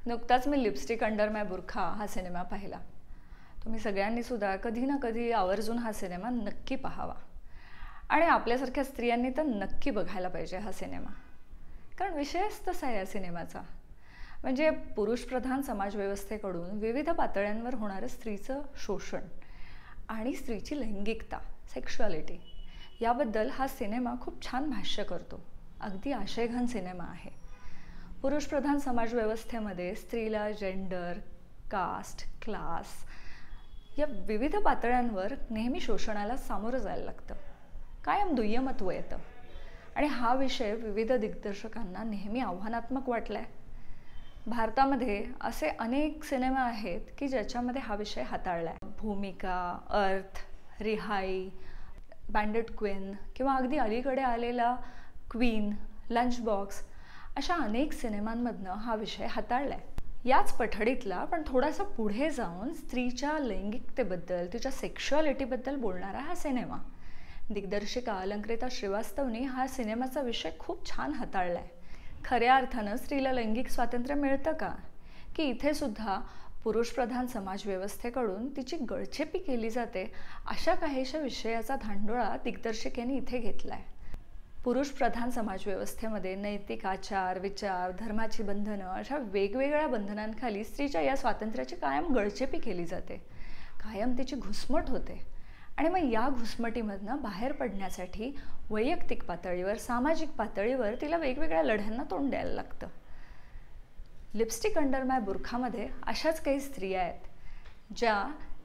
नुकताच मी lipstick under माय बुरखा हा सिनेमा पाहिला. तुम्ही सगळ्यांनी सुद्धा कधी ना कधी आवर्जून हा सिनेमा नक्की पाहावा आणि आपल्यासारख्या स्त्रियांनी तर नक्की बघायला पाहिजे हा सिनेमा. कारण विषयच तसा आहे या सिनेमाचा. म्हणजे पुरुषप्रधान समाजव्यवस्थेकडून विविध पातळ्यांवर होणारं स्त्रीचं शोषण आणि स्त्रीची लैंगिकता, सेक्शुअलिटी याबद्दल हा सिनेमा खूप छान भाष्य करतो. अगदी आशयघन सिनेमा आहे. पुरुषप्रधान समाजव्यवस्थेमध्ये स्त्रीला जेंडर, कास्ट, क्लास या विविध पातळ्यांवर नेहमी शोषणाला सामोरं जायला लागतं. कायम दुय्यमत्व येतं आणि हा विषय विविध दिग्दर्शकांना नेहमी आव्हानात्मक वाटला आहे. भारतामध्ये असे अनेक सिनेमा आहेत की ज्याच्यामध्ये हा विषय हाताळला आहे. भूमिका, अर्थ, रिहाई, बँडेड क्वीन किंवा अगदी अलीकडे आलेला क्वीन, लंच बॉक्स अशा अनेक सिनेमांमधनं हा विषय हाताळला आहे. याच पठडीतला पण थोडासा पुढे जाऊन स्त्रीच्या लैंगिकतेबद्दल, तिच्या सेक्शुअलिटीबद्दल बोलणारा हा सिनेमा. दिग्दर्शिका अलंकृता श्रीवास्तवनी हा सिनेमाचा विषय खूप छान हाताळला आहे. खऱ्या अर्थानं स्त्रीला लैंगिक स्वातंत्र्य मिळतं का? की इथे सुद्धा पुरुषप्रधान समाजव्यवस्थेकडून तिची गळचेपी केली जाते, अशा काहीशा विषयाचा धांडोळा दिग्दर्शिकेने इथे घेतला आहे. पुरुषप्रधान समाजव्यवस्थेमध्ये नैतिक आचार, विचार, धर्माची बंधनं अशा वेगवेगळ्या बंधनांखाली स्त्रीच्या या स्वातंत्र्याची कायम गळचेपी केली जाते, कायम तिची घुसमट होते. आणि मग या घुसमटीमधनं बाहेर पडण्यासाठी वैयक्तिक पातळीवर, सामाजिक पातळीवर तिला वेगवेगळ्या लढ्यांना तोंड द्यायला लागतं. लिपस्टिक अंडर माय बुरखामध्ये अशाच काही स्त्रिया आहेत ज्या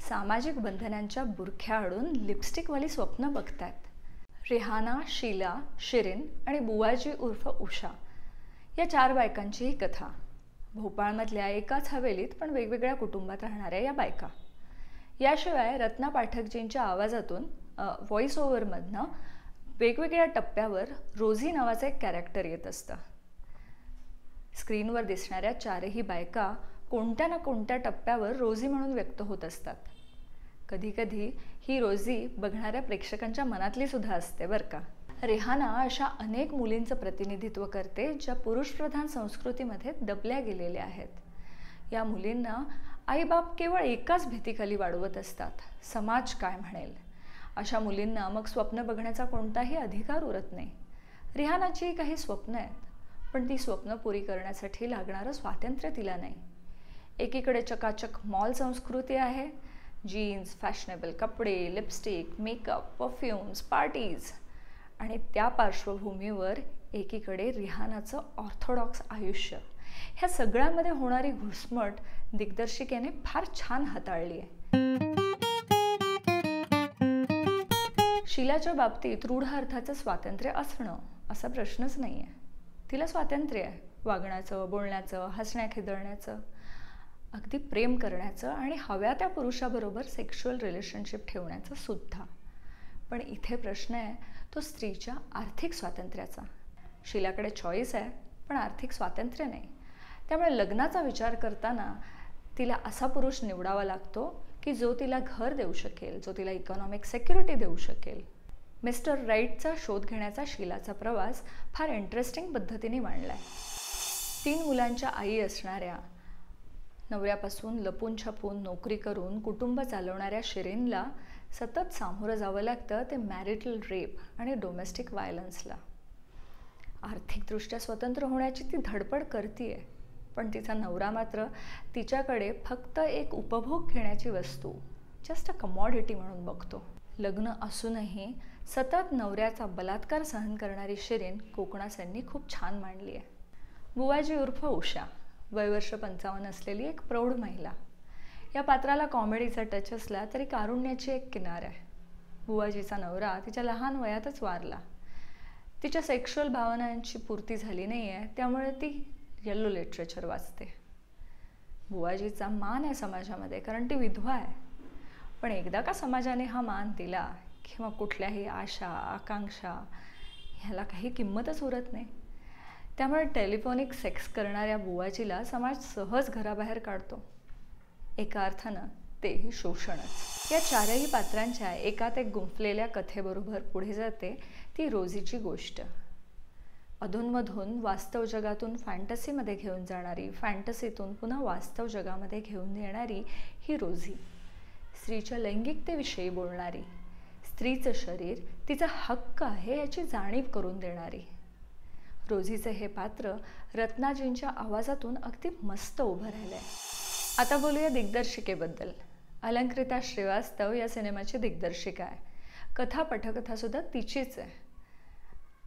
सामाजिक बंधनांच्या बुरख्याआडून लिपस्टिकवाली स्वप्न बघतायत. रिहाना, शीला, शिरीन आणि बुवाजी उर्फ उषा या 4 बायकांची ही कथा. भोपाळमधल्या एकाच हवेलीत पण वेगवेगळ्या कुटुंबात राहणाऱ्या या बायका. याशिवाय रत्ना पाठकजींच्या आवाजातून व्हॉइस ओव्हरमधनं वेगवेगळ्या टप्प्यावर रोझी नावाचं एक कॅरेक्टर येत असतं. स्क्रीनवर दिसणाऱ्या 4ही बायका कोणत्या ना कोणत्या टप्प्यावर रोझी म्हणून व्यक्त होत असतात. कधीकधी ही रोझी बघणाऱ्या प्रेक्षकांच्या मनातली सुद्धा असते बरं का. रेहाना अशा अनेक मुलींचं प्रतिनिधित्व करते ज्या पुरुषप्रधान संस्कृतीमध्ये दबल्या गेलेल्या आहेत. या मुलींना आईबाप केवळ एकाच भीतीखाली वाढवत असतात, समाज काय म्हणेल. अशा मुलींना मग स्वप्न बघण्याचा कोणताही अधिकार उरत नाही. रिहानाची काही स्वप्न आहेत, पण ती स्वप्न पुरी करण्यासाठी लागणारं स्वातंत्र्य तिला नाही. एकीकडे चकाचक मॉल संस्कृती आहे, जीन्स, फॅशनेबल कपडे, लिपस्टिक, मेकअप, परफ्यूम्स, पार्टीज. आणि त्या पार्श्वभूमीवर एकीकडे रिहानाचं ऑर्थोडॉक्स आयुष्य. ह्या सगळ्यामध्ये होणारी घुसमट दिग्दर्शिकेने फार छान हाताळली आहे. शीलाच्या बाबतीत रूढ अर्थाचं स्वातंत्र्य असणं असा प्रश्नच नाही आहे. तिला स्वातंत्र्य आहे वागण्याचं, बोलण्याचं, हसण्या खिदळण्याचं, अगदी प्रेम करण्याचं आणि हव्या त्या पुरुषाबरोबर सेक्शुअल रिलेशनशिप ठेवण्याचं सुद्धा. पण इथे प्रश्न आहे तो स्त्रीच्या आर्थिक स्वातंत्र्याचा. शीलाकडे चॉईस आहे पण आर्थिक स्वातंत्र्य नाही. त्यामुळे लग्नाचा विचार करताना तिला असा पुरुष निवडावा लागतो की जो तिला घर देऊ शकेल, जो तिला इकॉनॉमिक सिक्युरिटी देऊ शकेल. मिस्टर राईटचा शोध घेण्याचा शीलाचा प्रवास फार इंटरेस्टिंग पद्धतीने मांडला आहे. 3 मुलांच्या आई असणाऱ्या, नवऱ्यापासून लपून छपून नोकरी करून कुटुंब चालवणाऱ्या शिरीनला सतत सामोरं जावं लागतं ते मॅरिटल रेप आणि डोमेस्टिक व्हायलन्सला. आर्थिकदृष्ट्या स्वतंत्र होण्याची ती धडपड करतीये, पण तिचा नवरा मात्र तिच्याकडे फक्त एक उपभोग घेण्याची वस्तू, जस्ट अ कमॉडिटी म्हणून बघतो. लग्न असूनही सतत नवऱ्याचा बलात्कार सहन करणारी शिरीन कोकणासांनी खूप छान मांडली आहे. बुवाजी उर्फ उषा, वयवर्ष 55 असलेली एक प्रौढ महिला. या पात्राला कॉमेडीचा टच असला तरी कारुण्याची एक किनार आहे. बुवाजीचा नवरा तिच्या लहान वयातच वारला. तिच्या सेक्शुअल भावनांची पूर्ती झाली नाही आहे, त्यामुळे ती येलो लिटरेचर वाचते. बुवाजीचा मान आहे समाजामध्ये कारण ती विधवा आहे. पण एकदा का समाजाने हा मान दिला किंवा कुठल्याही आशा, आकांक्षा ह्याला काही किंमतच उरत नाही. त्यामुळे टेलिफोनिक सेक्स करणाऱ्या बुवाजीला समाज सहज घराबाहेर काढतो. एका अर्थानं तेही शोषणच. या 4ही पात्रांच्या एकात एक गुंफलेल्या कथेबरोबर पुढे जाते ती रोझीची गोष्ट. अधूनमधून वास्तव जगातून फॅन्टसीमध्ये घेऊन जाणारी, फॅन्टसीतून पुन्हा वास्तव जगामध्ये घेऊन येणारी ही रोझी. स्त्रीच्या लैंगिकतेविषयी बोलणारी, स्त्रीचं शरीर तिचा हक्क आहे याची जाणीव करून देणारी. रोझीचे हे पात्र रत्नाजींच्या आवाजातून अगदी मस्त उभं राहिलंय. आता बोलूया दिग्दर्शिकेबद्दल. अलंकृता श्रीवास्तव या सिनेमाची दिग्दर्शिका आहे. कथा पटकथा सुद्धा तिचीच आहे.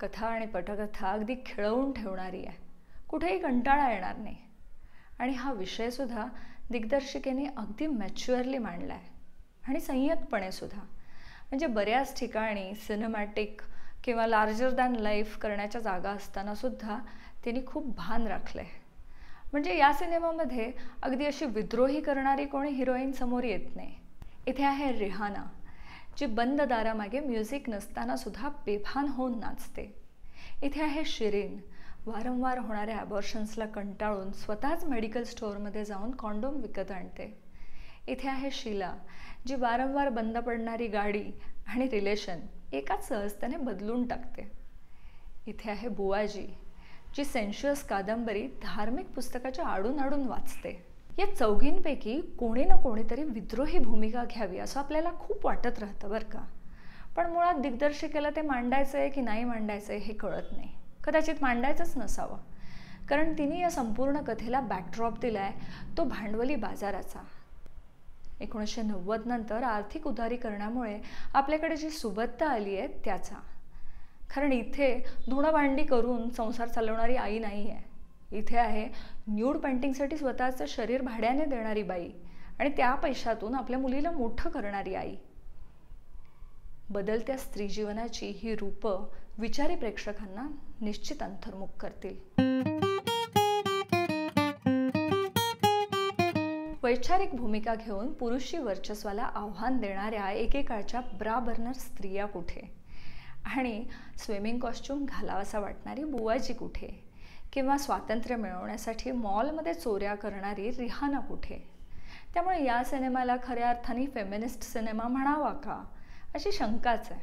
कथा आणि पटकथा अगदी खिळवून ठेवणारी आहे, कुठेही कंटाळा येणार नाही. आणि हा विषयसुद्धा दिग्दर्शिकेने अगदी मॅच्युअरली मांडला आहे आणि संयतपणे सुद्धा. म्हणजे बऱ्याच ठिकाणी सिनेमॅटिक किंवा लार्जर दॅन लाईफ करण्याच्या जागा असताना सुद्धा त्यांनी खूप भान राखलंय. म्हणजे या सिनेमामध्ये अगदी अशी विद्रोही करणारी कोणी हिरोईन समोर येत नाही. इथे आहे रिहाना, जी बंद दारामागे म्युझिक नसताना सुद्धा बेभान होऊन नाचते. इथे आहे शिरीन, वारंवार होणाऱ्या ॲबॉर्शन्सला कंटाळून स्वतःच मेडिकल स्टोअरमध्ये जाऊन कॉन्डोम विकत आणते. इथे आहे शीला, जी वारंवार बंद पडणारी गाडी आणि रिलेशन एकाच सहजतेने बदलून टाकते. इथे आहे बुवाजी, जी सेन्शुअस कादंबरी धार्मिक पुस्तकाच्या आडून आडून वाचते. या चौघींपैकी कोणी ना कोणीतरी विद्रोही भूमिका घ्यावी असं आपल्याला खूप वाटत राहतं बरं का. पण मुळात दिग्दर्शिकेला ते मांडायचं आहे की नाही मांडायचं आहे हे कळत नाही. कदाचित मांडायचंच नसावं, कारण तिने या संपूर्ण कथेला बॅकड्रॉप दिला आहे तो भांडवली बाजाराचा. 1990 नंतर आर्थिक उदारीकरणामुळे आपल्याकडे जी सुबत्ता आली आहे त्याचा. कारण इथे धुणं भांडी करून संसार चालवणारी आई नाही आहे. इथे आहे न्यूड पेंटिंगसाठी स्वतःचं शरीर भाड्याने देणारी बाई आणि त्या पैशातून आपल्या मुलीला मोठं करणारी आई. बदलत्या स्त्री जीवनाची ही रूपं विचारी प्रेक्षकांना निश्चित अंतर्मुख करतील. वैचारिक भूमिका घेऊन पुरुषी वर्चस्वाला आव्हान देणाऱ्या एकेकाळच्या ब्रा बर्नर स्त्रिया कुठे, आणि स्विमिंग कॉस्ट्यूम घालावासा वाटणारी बुवाजी कुठे, किंवा स्वातंत्र्य मिळवण्यासाठी मॉलमध्ये चोऱ्या करणारी रिहाना कुठे. त्यामुळे या सिनेमाला खऱ्या अर्थाने फेमिनिस्ट सिनेमा म्हणावा का अशी शंकाच आहे.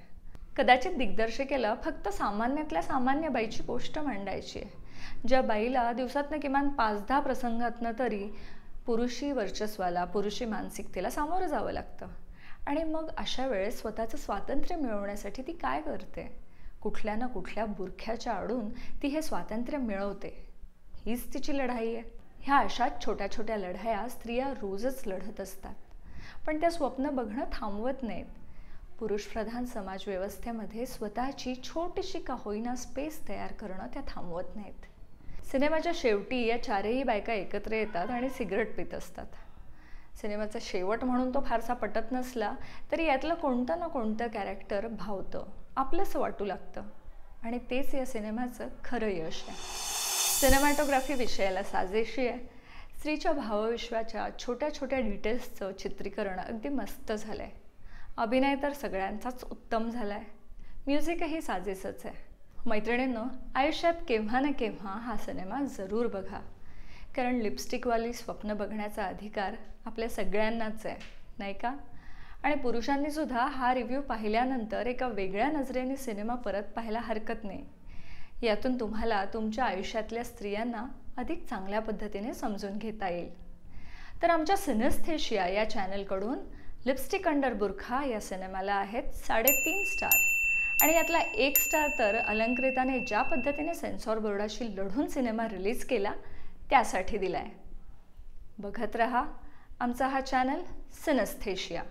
कदाचित दिग्दर्शिकेला फक्त सामान्यातल्या सामान्य बाईची गोष्ट मांडायची आहे, ज्या बाईला दिवसातनं किमान 5-10 प्रसंगातनं तरी पुरुषी वर्चस्वाला, पुरुषी मानसिकतेला सामोरं जावं लागतं. आणि मग अशा वेळेस स्वतःचं स्वातंत्र्य मिळवण्यासाठी ती काय करते? कुठल्या ना कुठल्या बुरख्याच्या आडून ती हे स्वातंत्र्य मिळवते. हीच तिची लढाई आहे. ह्या अशाच छोट्या छोट्या लढाया स्त्रिया रोजच लढत असतात, पण त्या स्वप्न बघणं थांबवत नाहीत. पुरुषप्रधान समाजव्यवस्थेमध्ये स्वतःची छोटीशी का होईना स्पेस तयार करणं त्या थांबवत नाहीत. सिनेमाच्या शेवटी या चारही बायका एकत्र येतात आणि सिगरेट पित असतात. सिनेमाचा शेवट म्हणून तो फारसा पटत नसला तरी यातलं कोणतं ना कोणतं कॅरेक्टर भावतं, आपलंसं वाटू लागतं, आणि तेच या सिनेमाचं खरं यश आहे. सिनेमॅटोग्राफी विषयाला साजेशी आहे. स्त्रीच्या भावविश्वाच्या छोट्या छोट्या डिटेल्सचं चित्रीकरण अगदी मस्त झालं आहे. अभिनय तर सगळ्यांचाच उत्तम झाला आहे. म्युझिकही साजेसच आहे. मैत्रिणींनो, आयुष्यात केव्हा ना केव्हा हा सिनेमा जरूर बघा, कारण लिपस्टिकवाली स्वप्न बघण्याचा अधिकार आपल्या सगळ्यांनाच आहे, नाही का? आणि पुरुषांनी सुद्धा हा रिव्ह्यू पाहिल्यानंतर एका वेगळ्या नजरेने सिनेमा परत पाहायला हरकत नाही. यातून तुम्हाला तुमच्या आयुष्यातल्या स्त्रियांना अधिक चांगल्या पद्धतीने समजून घेता येईल. तर आमच्या सिनेस्थेशिया या चॅनलकडून लिपस्टिक अंडर बुरखा या सिनेमाला आहेत 3.5 स्टार, आणि यातला 1 स्टार तर अलंकृताने ज्या पद्धतीने सेन्सॉर बोर्डाशी लढून सिनेमा रिलीज केला त्यासाठी दिलाय. बघत रहा आमचा हा चॅनल सिनेस्थेशिया.